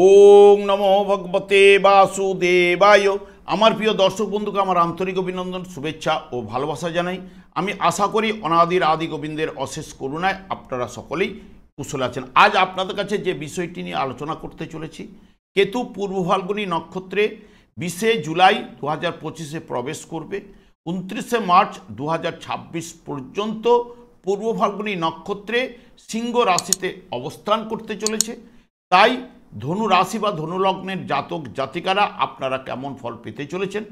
ওম নমো ভগবতে বাসুদেবায়। আমার প্রিয় দর্শক বন্ধুকে আমার আন্তরিক অভিনন্দন, শুভেচ্ছা ও ভালোবাসা জানাই। আমি আশা করি অনাদির আদি গোবিন্দের অশেষ করুণায় আপনারা সকলেই কুশল আছেন। আজ আপনাদের কাছে যে বিষয়টি নিয়ে আলোচনা করতে চলেছি, কেতু পূর্ব ফাল্গুনী নক্ষত্রে 20 জুলাই 2025 প্রবেশ করবে। 29 মার্চ 2026 পর্যন্ত পূর্ব ফাল্গুনী নক্ষত্রে সিংহ রাশিতে অবস্থান করতে চলেছে। তাই ধনু রাশি বা ধনু লগ্নের জাতক জাতিকারা আপনারা কেমন ফল পেতে চলেছেন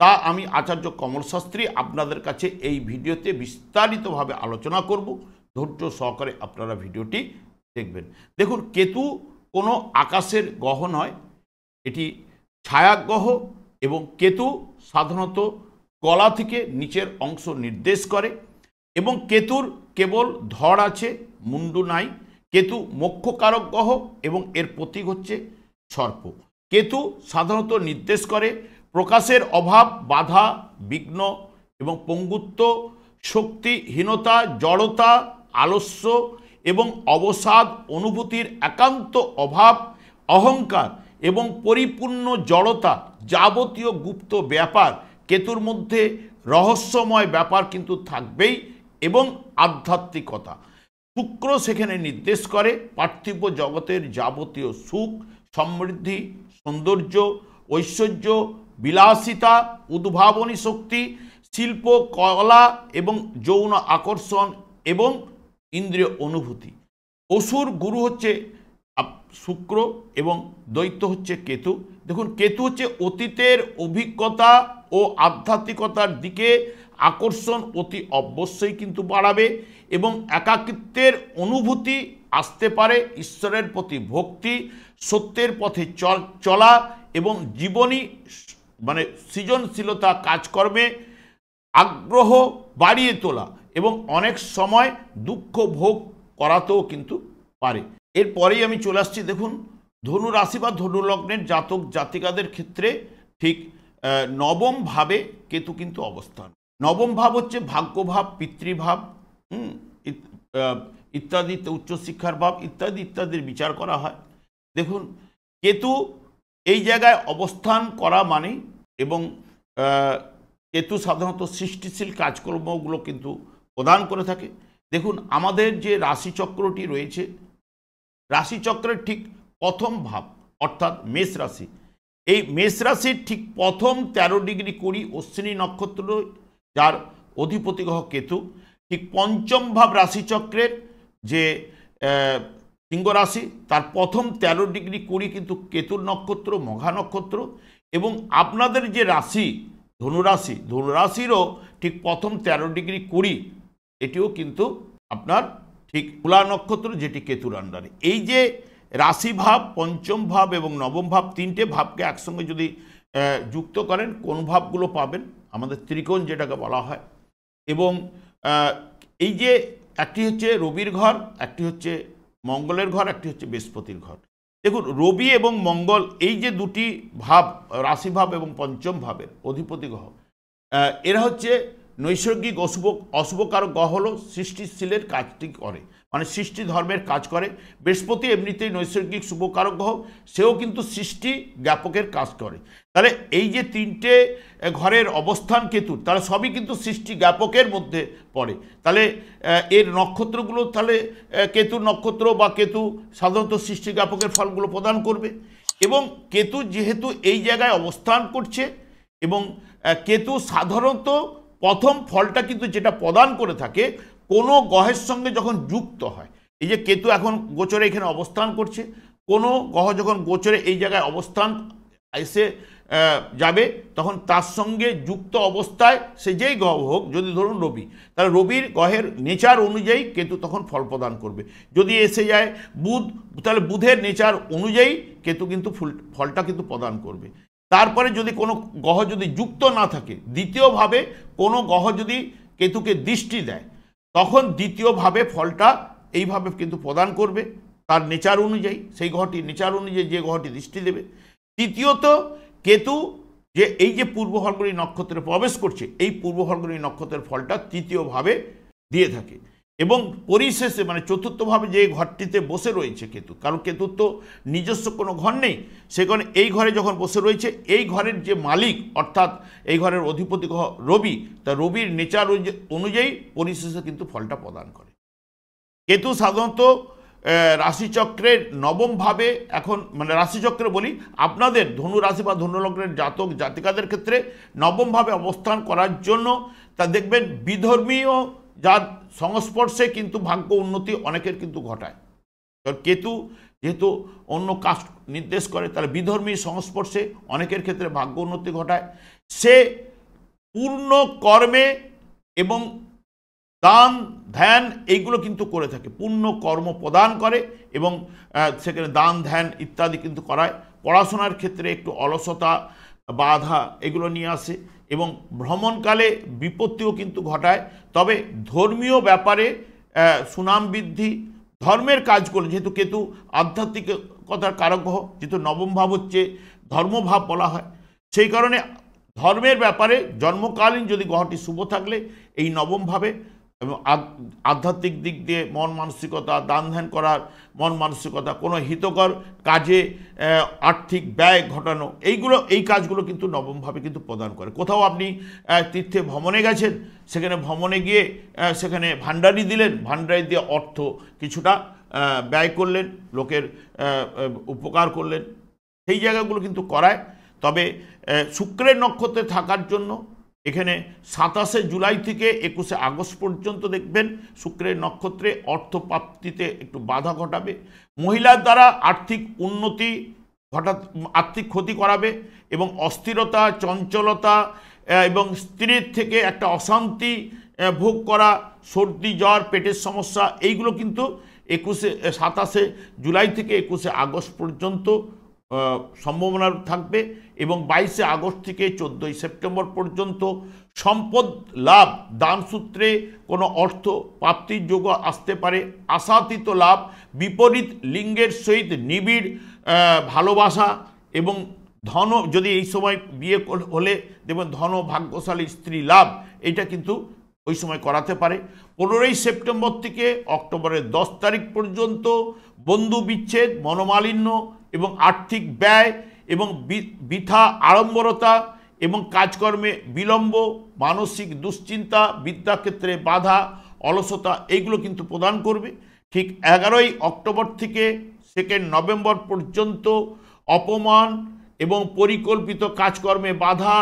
তা আমি আচার্য কমল শাস্ত্রী আপনাদের কাছে এই ভিডিওতে বিস্তারিতভাবে আলোচনা করব। ধৈর্য সহকারে আপনারা ভিডিওটি দেখবেন। দেখুন, কেতু কোনো আকাশের গ্রহ নয়, এটি ছায়া গ্রহ এবং কেতু সাধারণত গলা থেকে নিচের অংশ নির্দেশ করে এবং কেতুর কেবল ধড় আছে, মুন্ডু নাই। কেতু মোক্ষকারক গ্রহ এবং এর প্রতীক হচ্ছে সর্প। কেতু সাধারণত নির্দেশ করে প্রকাশের অভাব, বাধা, বিঘ্ন এবং পঙ্গুত্ব, শক্তিহীনতা, জড়তা, আলস্য এবং অবসাদ, অনুভূতির একান্ত অভাব, অহংকার এবং পরিপূর্ণ জড়তা, যাবতীয় গুপ্ত ব্যাপার কেতুর মধ্যে রহস্যময় ব্যাপার কিন্তু থাকবেই এবং আধ্যাত্মিকতা। শুক্র সেখানে নির্দেশ করে পার্থিব জগতের যাবতীয় সুখ, সমৃদ্ধি, সৌন্দর্য, ঐশ্বর্য, বিলাসিতা, উদ্ভাবনী শক্তি, শিল্প, কলা এবং যৌন আকর্ষণ এবং ইন্দ্রিয় অনুভূতি। অসুর গুরু হচ্ছে শুক্র এবং দৈত্য হচ্ছে কেতু। দেখুন, কেতু হচ্ছে অতীতের অভিজ্ঞতা ও আধ্যাত্মিকতার দিকে আকর্ষণ অতি অবশ্যই কিন্তু বাড়াবে এবং একাকিত্বের অনুভূতি আসতে পারে। ঈশ্বরের প্রতি ভক্তি, সত্যের পথে চলা এবং জীবনী সৃজনশীলতা, কাজকর্মে আগ্রহ বাড়িয়ে তোলা এবং অনেক সময় দুঃখ ভোগ করাতেও কিন্তু পারে। এরপরেই আমি চলে আসছি। দেখুন, ধনু রাশি বা ধনু লগ্নের জাতক জাতিকাদের ক্ষেত্রে ঠিক নবম ভাবে কেতু কিন্তু অবস্থান। নবম ভাব হচ্ছে ভাগ্যভাব, পিতৃভাব ইত্যাদি, উচ্চশিক্ষার ভাব ইত্যাদি ইত্যাদির বিচার করা হয়। দেখুন, কেতু এই জায়গায় অবস্থান করা মানে এবং কেতু সাধারণত সৃষ্টিশীল কাজকর্মগুলো কিন্তু প্রদান করে থাকে। দেখুন, আমাদের যে রাশিচক্রটি রয়েছে, রাশিচক্রের ঠিক প্রথম ভাব অর্থাৎ মেষ রাশি, এই মেষ রাশির ঠিক প্রথম 13 ডিগ্রি 20 অশ্বিনী নক্ষত্র, যার অধিপতি গ্রহ কেতু, ঠিক পঞ্চম ভাব রাশিচক্রের যে সিংহ রাশি, তার প্রথম 13 ডিগ্রি 20 কিন্তু কেতুর নক্ষত্র, মঘা নক্ষত্র। এবং আপনাদের যে রাশি ধনুরাশি, ধনুরাশিরও ঠিক প্রথম 13 ডিগ্রি 20 এটিও কিন্তু আপনার ঠিক তুলা নক্ষত্র, যেটি কেতুর আন্ডারে। এই যে রাশিভাব, পঞ্চম ভাব এবং নবম ভাব, তিনটে ভাবকে একসঙ্গে যদি যুক্ত করেন কোন ভাবগুলো পাবেন? আমাদের ত্রিকোণ যেটাকে বলা হয়। এবং এই যে একটি হচ্ছে রবির ঘর, একটি হচ্ছে মঙ্গলের ঘর, একটি হচ্ছে বৃহস্পতির ঘর। দেখুন, রবি এবং মঙ্গল এই যে দুটি ভাব, রাশিভাব এবং পঞ্চম ভাবের অধিপতি গ্রহ, এরা হচ্ছে নৈসর্গিক অশুভকারক গ্রহ, হলো সৃষ্টিশীলের কাজটি করে, মানে সৃষ্টি ধর্মের কাজ করে। বৃহস্পতি এমনিতেই নৈসর্গিক শুভকারক গ্রহ, সেও কিন্তু সৃষ্টি জ্ঞাপকের কাজ করে। তাহলে এই যে তিনটে ঘরের অবস্থান কেতুর, তারা সবই কিন্তু সৃষ্টি জ্ঞাপকের মধ্যে পড়ে। তাহলে এর নক্ষত্রগুলো, তাহলে কেতুর নক্ষত্র বা কেতু সাধারণত সৃষ্টি জ্ঞাপকের ফলগুলো প্রদান করবে। এবং কেতু যেহেতু এই জায়গায় অবস্থান করছে এবং কেতু সাধারণত প্রথম ফলটা কিন্তু যেটা প্রদান করে থাকে কোনো গ্রহের সঙ্গে যখন যুক্ত হয়, এই যে কেতু এখন গোচরে এখানে অবস্থান করছে, কোনো গ্রহ যখন গোচরে এই জায়গায় অবস্থান এসে যাবে, তখন তার সঙ্গে যুক্ত অবস্থায় সে যেই গ্রহ হোক, যদি ধরুন রবি, তাহলে রবির গ্রহের নেচার অনুযায়ী কেতু তখন ফল প্রদান করবে। যদি এসে যায় বুধ, তাহলে বুধের নেচার অনুযায়ী কেতু কিন্তু ফলটা কিন্তু প্রদান করবে। তারপরে যদি কোনো গ্রহ যদি যুক্ত না থাকে, দ্বিতীয়ভাবে কোনো গ্রহ যদি কেতুকে দৃষ্টি দেয়, তখন দ্বিতীয়ভাবে ফলটা এইভাবে কিন্তু প্রদান করবে তার নেচার অনুযায়ী, সেই গ্রহটি নেচার অনুযায়ী যে গ্রহটি দৃষ্টি দেবে। তৃতীয়ত, কেতু যে এই যে পূর্ব ফাল্গুনী নক্ষত্রে প্রবেশ করছে, এই পূর্ব ফাল্গুনী নক্ষত্রের ফলটা তৃতীয়ভাবে দিয়ে থাকে। এবং পরিশেষে মানে চতুর্থভাবে যে ঘরটিতে বসে রয়েছে কেতু, কারণ কেতুর তো নিজস্ব কোনো ঘর নেই, সে কারণে এই ঘরে যখন বসে রয়েছে, এই ঘরের যে মালিক অর্থাৎ এই ঘরের অধিপতি রবি, তা রবির নেচার অনুযায়ী পরিশেষে কিন্তু ফলটা প্রদান করে। কেতু সাধারণত রাশিচক্রের নবমভাবে, এখন মানে রাশিচক্রে বলি আপনাদের ধনু রাশি বা ধনু লগ্নের জাতক জাতিকাদের ক্ষেত্রে নবমভাবে অবস্থান করার জন্য তা দেখবেন বিধর্মীয় যার সংস্পর্শে কিন্তু ভাগ্য উন্নতি অনেকের কিন্তু ঘটায়। কারণ কেতু যেহেতু অন্য কাস্ট নির্দেশ করে, তাহলে বিধর্মী সংস্পর্শে অনেকের ক্ষেত্রে ভাগ্য উন্নতি ঘটায়। সে পূর্ণ কর্মে এবং দান ধ্যান এইগুলো কিন্তু করে থাকে, পূর্ণ কর্ম প্রদান করে এবং সেখানে দান ধ্যান ইত্যাদি কিন্তু করায়। পড়াশোনার ক্ষেত্রে একটু অলসতা বাধা এগুলো নিয়ে আসে এবং ভ্রমণকালে বিপত্তিও কিন্তু ঘটায়। তবে ধর্মীয় ব্যাপারে সুনাম বৃদ্ধি, ধর্মের কাজগুলো, যেহেতু কেতু আধ্যাত্মিকতার কারক গ্রহ, যেহেতু নবম ভাব হচ্ছে ধর্মভাব বলা হয়, সেই কারণে ধর্মের ব্যাপারে জন্মকালীন যদি গ্রহটি শুভ থাকলে এই নবমভাবে এবং আধ্যাত্মিক দিক দিয়ে মন মানসিকতা, দান ধ্যান করার মন মানসিকতা, কোনো হিতকর কাজে আর্থিক ব্যয় ঘটানো, এই কাজগুলো কিন্তু নবমভাবে কিন্তু প্রদান করে। কোথাও আপনি তীর্থে ভ্রমণে গেছেন, সেখানে ভ্রমণে গিয়ে সেখানে ভান্ডারি দিলেন, ভান্ডারি দিয়ে অর্থ কিছুটা ব্যয় করলেন, লোকের উপকার করলেন, সেই জায়গাগুলো কিন্তু করায়। তবে শুক্রের নক্ষত্রে থাকার জন্য এখানে 27শে জুলাই থেকে 21শে আগস্ট পর্যন্ত দেখবেন শুক্রের নক্ষত্রে অর্থপ্রাপ্তিতে একটু বাধা ঘটাবে, মহিলার দ্বারা আর্থিক উন্নতি আর্থিক ক্ষতি করাবে এবং অস্থিরতা, চঞ্চলতা এবং স্ত্রীর থেকে একটা অশান্তি ভোগ করা, সর্দি জ্বর, পেটের সমস্যা, এইগুলো কিন্তু 27শে জুলাই থেকে 21শে আগস্ট পর্যন্ত সম্ভাবনা থাকবে এবং 22শে আগস্ট থেকে 14ই সেপ্টেম্বর পর্যন্ত সম্পদ লাভ, দানসূত্রে কোনো অর্থ প্রাপ্তির যোগ আসতে পারে, আশাতীত লাভ, বিপরীত লিঙ্গের সহিত নিবিড় ভালোবাসা এবং ধন, যদি এই সময় বিয়ে হলে দেখবেন ধন ভাগ্যশালী স্ত্রী লাভ, এটা কিন্তু ওই সময় করাতে পারে। 15ই সেপ্টেম্বর থেকে অক্টোবরের 10 তারিখ পর্যন্ত বন্ধু বিচ্ছেদ, মনোমালিন্য এবং আর্থিক ব্যয় এবং বৃথা আড়ম্বরতা এবং কাজকর্মে বিলম্ব, মানসিক দুশ্চিন্তা, বিদ্যাক্ষেত্রে বাধা, অলসতা, এইগুলো কিন্তু প্রদান করবে। ঠিক 11ই অক্টোবর থেকে 2 নভেম্বর পর্যন্ত অপমান এবং পরিকল্পিত কাজকর্মে বাধা,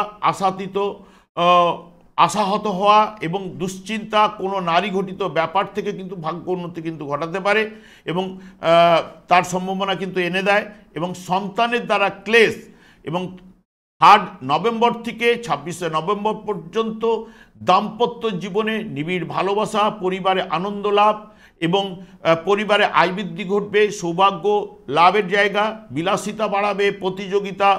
আশাহত হওয়া এবং দুশ্চিন্তা, কোনো নারী ঘটিত ব্যাপার থেকে কিন্তু ভাগ্য উন্নতি কিন্তু ঘটাতে পারে এবং তার সম্ভাবনা কিন্তু এনে দেয়। এবং সন্তানের দ্বারা ক্লেশ এবং 3 নভেম্বর থেকে 26শে নভেম্বর পর্যন্ত দাম্পত্য জীবনে নিবিড় ভালোবাসা, পরিবারে আনন্দ লাভ এবং পরিবারে আয় বৃদ্ধি ঘটবে, সৌভাগ্য লাভের জায়গা, বিলাসিতা বাড়াবে, প্রতিযোগিতা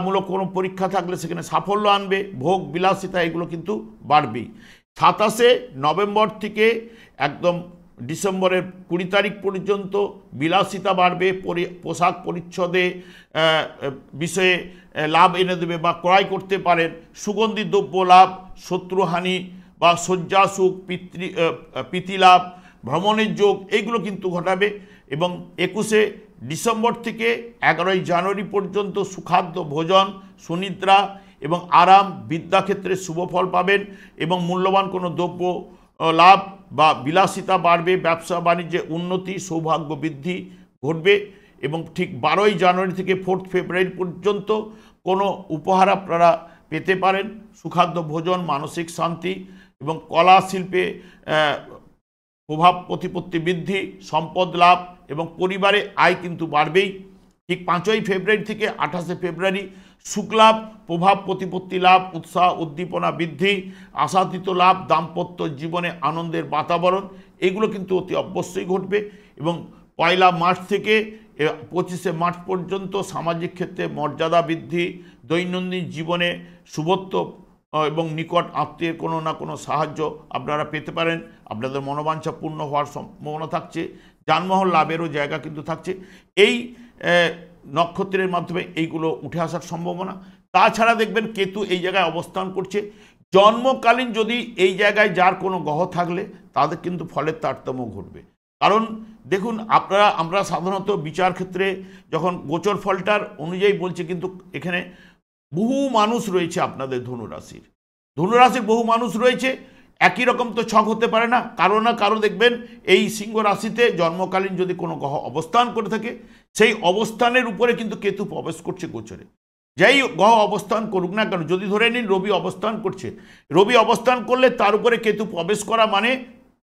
মূলক কোনো পরীক্ষা থাকলে সেখানে সাফল্য আনবে, ভোগ বিলাসিতা এগুলো কিন্তু বাড়বেই। 27শে নভেম্বর থেকে একদম ডিসেম্বরের 20 তারিখ পর্যন্ত বিলাসিতা বাড়বে, পোশাক পরিচ্ছদে বিষয়ে লাভ এনে দেবে বা ক্রয় করতে পারেন, সুগন্ধি দ্রব্য লাভ, শত্রুহানি বা শয্যাসুখ, প্রীতিলাভ, ভ্রমণের যোগ, এইগুলো কিন্তু ঘটাবে। এবং 21শে ডিসেম্বর থেকে 11ই জানুয়ারি পর্যন্ত সুখাদ্য ভোজন, সুনিদ্রা এবং আরাম, বিদ্যাক্ষেত্রে শুভ ফল পাবেন এবং মূল্যবান কোনো দ্রব্য লাভ বা বিলাসিতা বাড়বে, ব্যবসা বাণিজ্যে উন্নতি, সৌভাগ্য বৃদ্ধি ঘটবে। এবং ঠিক 12ই জানুয়ারি থেকে 4 ফেব্রুয়ারি পর্যন্ত কোনো উপহার আপনারা পেতে পারেন, সুখাদ্য ভোজন, মানসিক শান্তি এবং কলা শিল্পে প্রভাব প্রতিপত্তি বৃদ্ধি, সম্পদ লাভ এবং পরিবারে আয় কিন্তু বাড়বেই। ঠিক 5ই ফেব্রুয়ারি থেকে 28শে ফেব্রুয়ারি সুখলাভ, প্রভাব প্রতিপত্তি লাভ, উৎসাহ উদ্দীপনা বৃদ্ধি, আশাতীত লাভ, দাম্পত্য জীবনে আনন্দের বাতাবরণ, এগুলো কিন্তু অতি অবশ্যই ঘটবে। এবং 1 মার্চ থেকে 25শে মার্চ পর্যন্ত সামাজিক ক্ষেত্রে মর্যাদা বৃদ্ধি, দৈনন্দিন জীবনে শুভত্ব এবং নিকট আত্মীয়ের কোনো না কোনো সাহায্য আপনারা পেতে পারেন, আপনাদের মনোবাঞ্ছা পূর্ণ হওয়ার সম্ভাবনা থাকছে, যানবাহন লাভেরও জায়গা কিন্তু থাকছে। এই নক্ষত্রের মাধ্যমে এইগুলো উঠে আসার সম্ভাবনা। তাছাড়া দেখবেন কেতু এই জায়গায় অবস্থান করছে, জন্মকালীন যদি এই জায়গায় যার কোনো গ্রহ থাকলে তাদের কিন্তু ফলের তারতম্য ঘটবে। কারণ দেখুন আমরা সাধারণত বিচার ক্ষেত্রে যখন গোচর ফলটার অনুযায়ী বলছি, কিন্তু এখানে বহু মানুষ রয়েছে আপনাদের ধনুরাশির বহু মানুষ রয়েছে। একই রকম তো ছক হতে পারে না, কারো না কারো দেখবেন এই সিংহ রাশিতে জন্মকালীন যদি কোনো গ্রহ অবস্থান করে থাকে, সেই অবস্থানের উপরে কিন্তু কেতু প্রবেশ করছে গোচরে। যাই গ্রহ অবস্থান করুক না কেন, যদি ধরে নিন রবি অবস্থান করছে, রবি অবস্থান করলে তার উপরে কেতু প্রবেশ করা মানে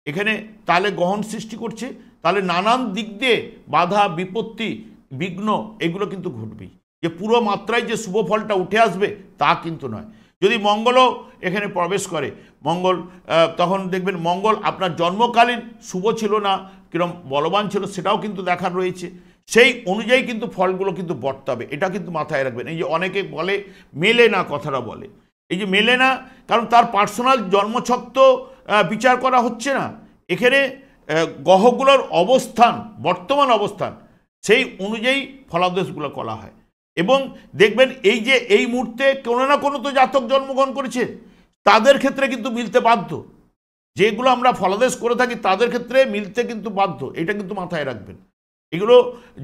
এখানে তাহলে গ্রহণ সৃষ্টি করছে, তাহলে নানান দিক দিয়ে বাধা বিপত্তি বিঘ্ন এগুলো কিন্তু ঘটবেই। যে পুরো মাত্রায় যে শুভ ফলটা উঠে আসবে তা কিন্তু নয়। যদি মঙ্গলও এখানে প্রবেশ করে, মঙ্গল তখন দেখবেন মঙ্গল আপনার জন্মকালীন শুভ ছিল না, কিরম বলবান ছিল সেটাও কিন্তু দেখার রয়েছে। সেই অনুযায়ী কিন্তু ফলগুলো কিন্তু বর্তাবে, এটা কিন্তু মাথায় রাখবেন। এই যে অনেকে বলে মেলে না, কথাটা বলে, এই যে মেলে না, কারণ তার পার্সোনাল জন্মছক তো বিচার করা হচ্ছে না, এখানে গ্রহগুলোর অবস্থান, বর্তমান অবস্থান, সেই অনুযায়ী ফলাদেশগুলো করা হয়। এবং দেখবেন এই যে এই মুহূর্তে কোনো না কোনো তো জাতক জন্মগ্রহণ করেছে, তাদের ক্ষেত্রে কিন্তু মিলতে বাধ্য। যেগুলো আমরা ফলাদেশ করে থাকি তাদের ক্ষেত্রে মিলতে কিন্তু বাধ্য, এটা কিন্তু মাথায় রাখবেন। এগুলো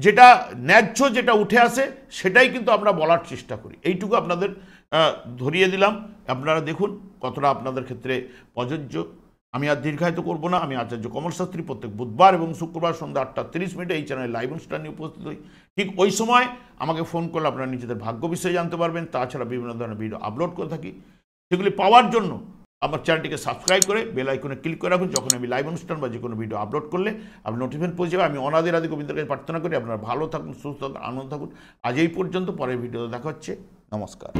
যেটা ন্যায্য, যেটা উঠে আসে সেটাই কিন্তু আমরা বলার চেষ্টা করি। এইটুকু আপনাদের ধরিয়ে দিলাম, আপনারা দেখুন কতটা আপনাদের ক্ষেত্রে প্রযোজ্য। আমি আর দীর্ঘায়িত করব না। আমি আচার্য কমল শাস্ত্রী, প্রত্যেক বুধবার এবং শুক্রবার সন্ধ্যা 8:30 এই চ্যানেলে লাইভ অনুষ্ঠান নিয়ে উপস্থিত হই। ঠিক ওই সময় আমাকে ফোন করলে আপনারা নিজেদের ভাগ্য বিষয়ে জানতে পারবেন। তাছাড়া বিভিন্ন ধরনের ভিডিও আপলোড করে থাকি, সেগুলি পাওয়ার জন্য আমার চ্যানেলটিকে সাবস্ক্রাইব করে বেল আইকনে ক্লিক করে রাখুন। যখন আমি লাইভ অনুষ্ঠান বা যে কোনো ভিডিও আপলোড করলে আপনি নোটিফিকেশন পৌঁছে যাবে। আমি অনাদের আদি গোবিন্দের কাছে প্রার্থনা করি আপনারা ভালো থাকুন, সুস্থ থাকুন, আনন্দ থাকুন। আজ এই পর্যন্ত, পরের ভিডিওতে দেখা হচ্ছে। নমস্কার।